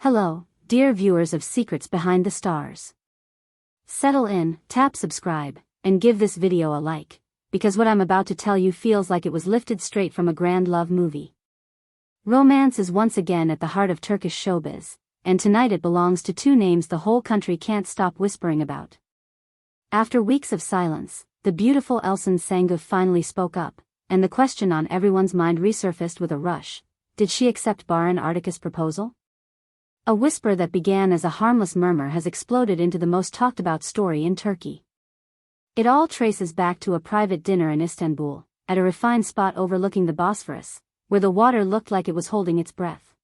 Hello, dear viewers of Secrets Behind the Stars. Settle in, tap subscribe, and give this video a like, because what I'm about to tell you feels like it was lifted straight from a grand love movie. Romance is once again at the heart of Turkish showbiz, and tonight it belongs to two names the whole country can't stop whispering about. After weeks of silence, the beautiful Elsen finally spoke up, and the question on everyone's mind resurfaced with a rush: did she accept Barış Arduç's proposal? A whisper that began as a harmless murmur has exploded into the most talked-about story in Turkey. It all traces back to a private dinner in Istanbul, at a refined spot overlooking the Bosphorus, where the water looked like it was holding its breath.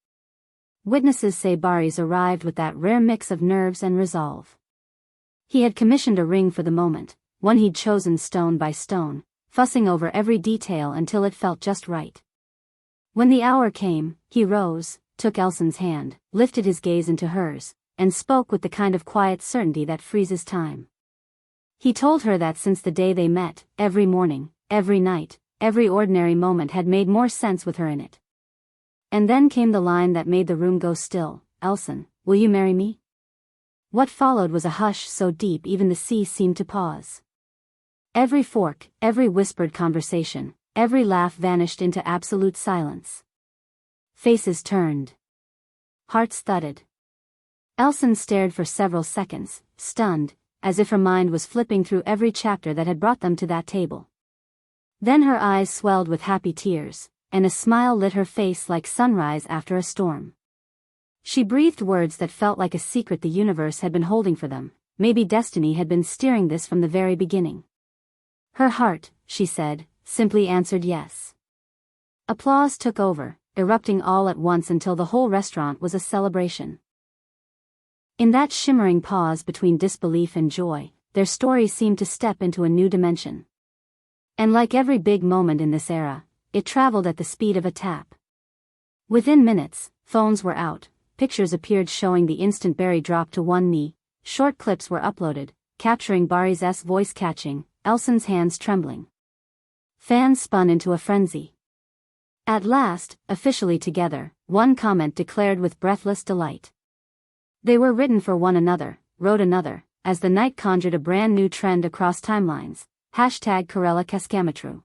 Witnesses say Barış arrived with that rare mix of nerves and resolve. He had commissioned a ring for the moment, one he'd chosen stone by stone, fussing over every detail until it felt just right. When the hour came, he rose, took Elsen's hand, lifted his gaze into hers, and spoke with the kind of quiet certainty that freezes time. He told her that since the day they met, every morning, every night, every ordinary moment had made more sense with her in it. And then came the line that made the room go still: "Elsen, will you marry me?" What followed was a hush so deep even the sea seemed to pause. Every fork, every whispered conversation, every laugh vanished into absolute silence. Faces turned. Hearts thudded. Elsen stared for several seconds, stunned, as if her mind was flipping through every chapter that had brought them to that table. Then her eyes swelled with happy tears, and a smile lit her face like sunrise after a storm. She breathed words that felt like a secret the universe had been holding for them. Maybe destiny had been steering this from the very beginning. Her heart, she said, simply answered yes. Applause took over, erupting all at once until the whole restaurant was a celebration. In that shimmering pause between disbelief and joy, their story seemed to step into a new dimension. And like every big moment in this era, it traveled at the speed of a tap. Within minutes, phones were out, pictures appeared showing the instant Barış dropped to one knee, short clips were uploaded, capturing Barış's voice catching, Elsen's hands trembling. Fans spun into a frenzy. At last, officially together, one comment declared with breathless delight. They were written for one another, wrote another, as the night conjured a brand new trend across timelines, #Karela.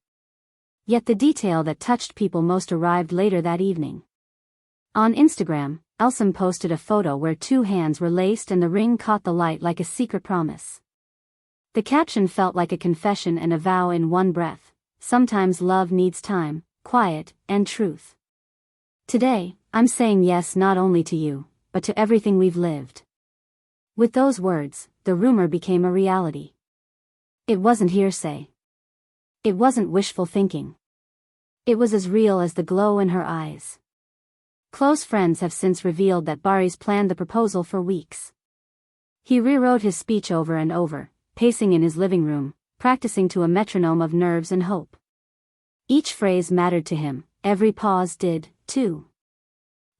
Yet the detail that touched people most arrived later that evening. On Instagram, Elsen posted a photo where two hands were laced and the ring caught the light like a secret promise. The caption felt like a confession and a vow in one breath: sometimes love needs time, quiet, and truth. Today, I'm saying yes not only to you, but to everything we've lived. With those words, the rumor became a reality. It wasn't hearsay. It wasn't wishful thinking. It was as real as the glow in her eyes. Close friends have since revealed that Barış planned the proposal for weeks. He rewrote his speech over and over, pacing in his living room, practicing to a metronome of nerves and hope. Each phrase mattered to him, every pause did, too.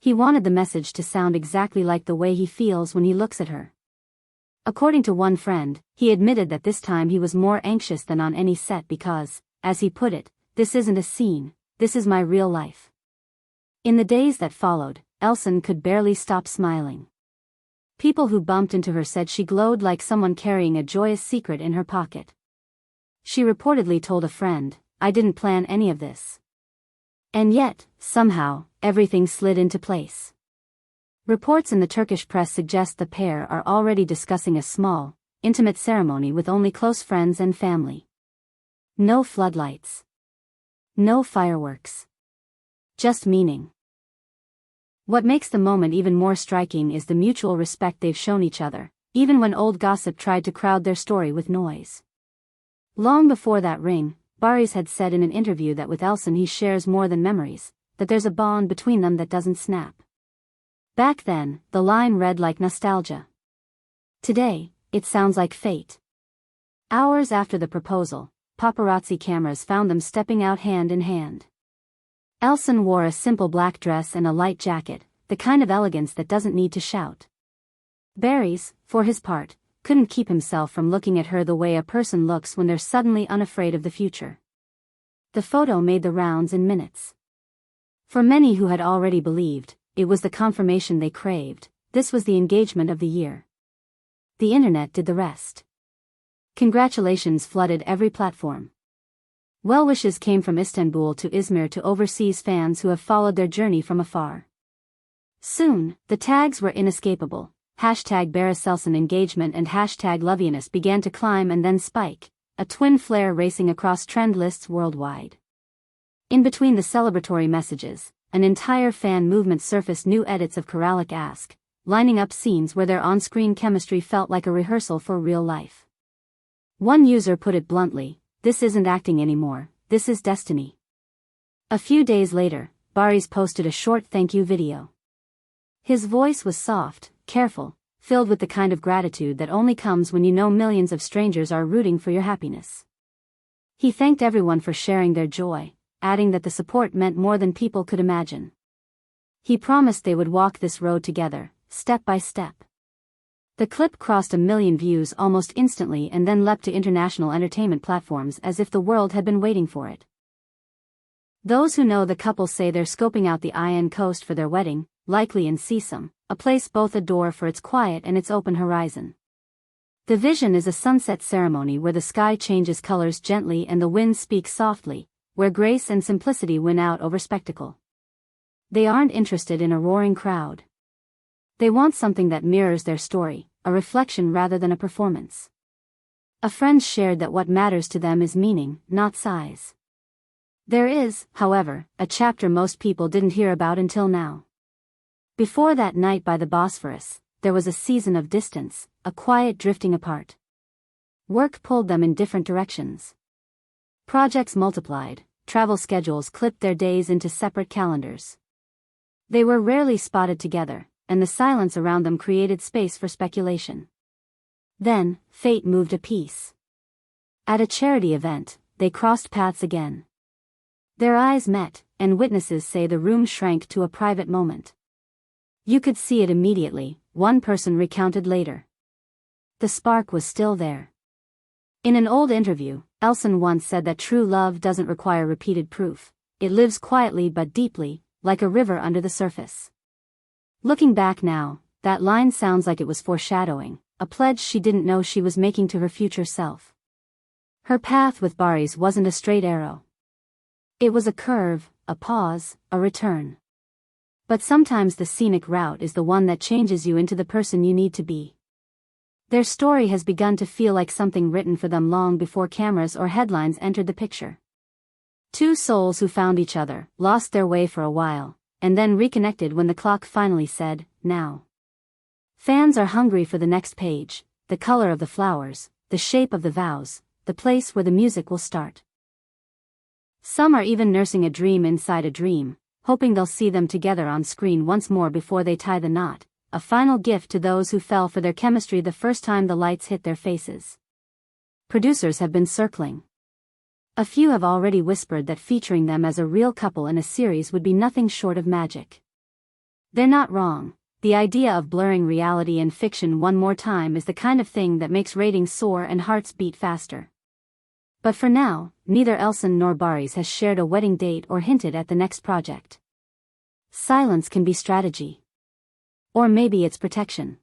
He wanted the message to sound exactly like the way he feels when he looks at her. According to one friend, he admitted that this time he was more anxious than on any set because, as he put it, "This isn't a scene, this is my real life." In the days that followed, Elsen could barely stop smiling. People who bumped into her said she glowed like someone carrying a joyous secret in her pocket. She reportedly told a friend, "I didn't plan any of this." And yet, somehow, everything slid into place. Reports in the Turkish press suggest the pair are already discussing a small, intimate ceremony with only close friends and family. No floodlights. No fireworks. Just meaning. What makes the moment even more striking is the mutual respect they've shown each other, even when old gossip tried to crowd their story with noise. Long before that ring, Barış had said in an interview that with Elsen he shares more than memories, that there's a bond between them that doesn't snap. Back then, the line read like nostalgia. Today, it sounds like fate. Hours after the proposal, paparazzi cameras found them stepping out hand in hand. Elsen wore a simple black dress and a light jacket, the kind of elegance that doesn't need to shout. Barış, for his part, couldn't keep himself from looking at her the way a person looks when they're suddenly unafraid of the future. The photo made the rounds in minutes. For many who had already believed, it was the confirmation they craved. this was the engagement of the year. The internet did the rest. Congratulations flooded every platform. Well wishes came from Istanbul to Izmir to overseas fans who have followed their journey from afar. Soon, the tags were inescapable. Hashtag Barış Elsen engagement and hashtag loviness began to climb and then spike, a twin flare racing across trend lists worldwide. In between the celebratory messages, an entire fan movement surfaced new edits of Karalik Ask, lining up scenes where their on-screen chemistry felt like a rehearsal for real life. One user put it bluntly, "This isn't acting anymore, this is destiny." A few days later, Barış posted a short thank you video. His voice was soft, careful, filled with the kind of gratitude that only comes when you know millions of strangers are rooting for your happiness. He thanked everyone for sharing their joy, adding that the support meant more than people could imagine. He promised they would walk this road together, step by step. The clip crossed 1 million views almost instantly and then leapt to international entertainment platforms as if the world had been waiting for it. Those who know the couple say they're scoping out the Iron Coast for their wedding, likely in Sisam, a place both adore for its quiet and its open horizon. The vision is a sunset ceremony where the sky changes colors gently and the wind speaks softly, where grace and simplicity win out over spectacle. They aren't interested in a roaring crowd. They want something that mirrors their story, a reflection rather than a performance. A friend shared that what matters to them is meaning, not size. There is, however, a chapter most people didn't hear about until now. Before that night by the Bosphorus, there was a season of distance, a quiet drifting apart. Work pulled them in different directions. Projects multiplied, travel schedules clipped their days into separate calendars. They were rarely spotted together, and the silence around them created space for speculation. Then, fate moved a piece. At a charity event, they crossed paths again. Their eyes met, and witnesses say the room shrank to a private moment. You could see it immediately, one person recounted later. The spark was still there. In an old interview, Elsen once said that true love doesn't require repeated proof, it lives quietly but deeply, like a river under the surface. Looking back now, that line sounds like it was foreshadowing, a pledge she didn't know she was making to her future self. Her path with Barış wasn't a straight arrow. It was a curve, a pause, a return. But sometimes the scenic route is the one that changes you into the person you need to be. Their story has begun to feel like something written for them long before cameras or headlines entered the picture. Two souls who found each other, lost their way for a while, and then reconnected when the clock finally said, now. Fans are hungry for the next page, the color of the flowers, the shape of the vows, the place where the music will start. Some are even nursing a dream inside a dream, hoping they'll see them together on screen once more before they tie the knot, a final gift to those who fell for their chemistry the first time the lights hit their faces. Producers have been circling. A few have already whispered that featuring them as a real couple in a series would be nothing short of magic. They're not wrong. The idea of blurring reality and fiction one more time is the kind of thing that makes ratings soar and hearts beat faster. But for now, neither Elsen nor Barış has shared a wedding date or hinted at the next project. Silence can be strategy. Or maybe it's protection.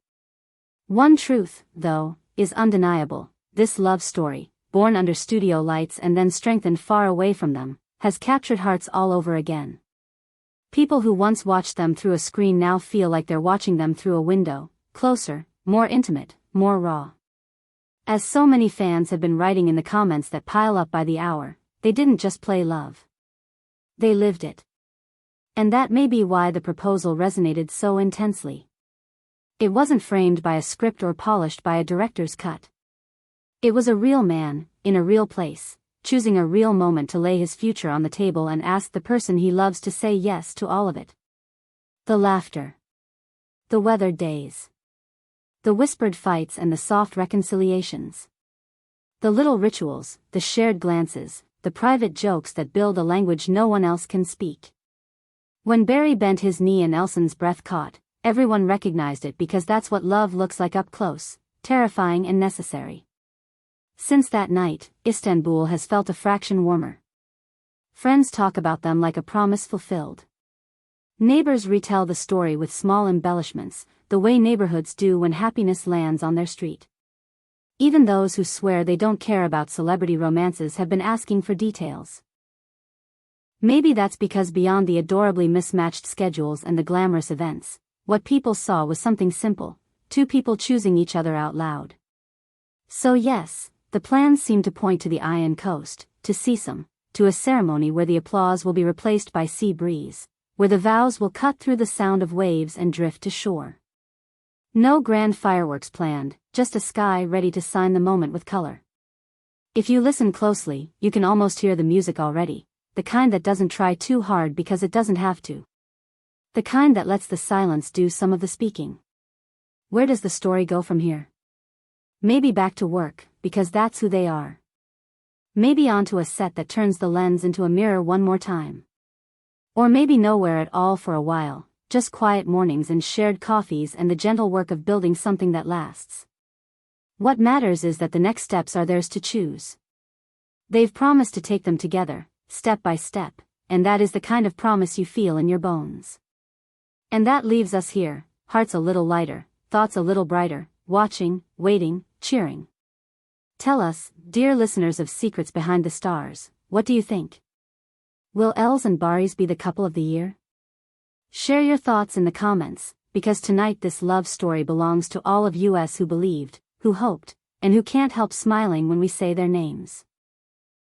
One truth, though, is undeniable. This love story, born under studio lights and then strengthened far away from them, has captured hearts all over again. People who once watched them through a screen now feel like they're watching them through a window, closer, more intimate, more raw. As so many fans have been writing in the comments that pile up by the hour, they didn't just play love. They lived it. And that may be why the proposal resonated so intensely. It wasn't framed by a script or polished by a director's cut. It was a real man, in a real place, choosing a real moment to lay his future on the table and ask the person he loves to say yes to all of it. The laughter. The weathered days. The whispered fights and the soft reconciliations. The little rituals, the shared glances, the private jokes that build a language no one else can speak. When Barry bent his knee and Elsen's breath caught, everyone recognized it because that's what love looks like up close, terrifying and necessary. Since that night, Istanbul has felt a fraction warmer. Friends talk about them like a promise fulfilled. Neighbors retell the story with small embellishments, the way neighborhoods do when happiness lands on their street. Even those who swear they don't care about celebrity romances have been asking for details. Maybe that's because beyond the adorably mismatched schedules and the glamorous events, what people saw was something simple: two people choosing each other out loud. So yes, the plans seem to point to the Iron Coast, to Seesum, to a ceremony where the applause will be replaced by sea breeze, where the vows will cut through the sound of waves and drift to shore. No grand fireworks planned, just a sky ready to sign the moment with color. If you listen closely, you can almost hear the music already, the kind that doesn't try too hard because it doesn't have to. The kind that lets the silence do some of the speaking. Where does the story go from here? Maybe back to work, because that's who they are. Maybe onto a set that turns the lens into a mirror one more time. Or maybe nowhere at all for a while, just quiet mornings and shared coffees and the gentle work of building something that lasts. What matters is that the next steps are theirs to choose. They've promised to take them together, step by step, and that is the kind of promise you feel in your bones. And that leaves us here, hearts a little lighter, thoughts a little brighter, watching, waiting, cheering. Tell us, dear listeners of Secrets Behind the Stars, what do you think? Will Elsen and Barış be the couple of the year? Share your thoughts in the comments, because tonight this love story belongs to all of us who believed, who hoped, and who can't help smiling when we say their names.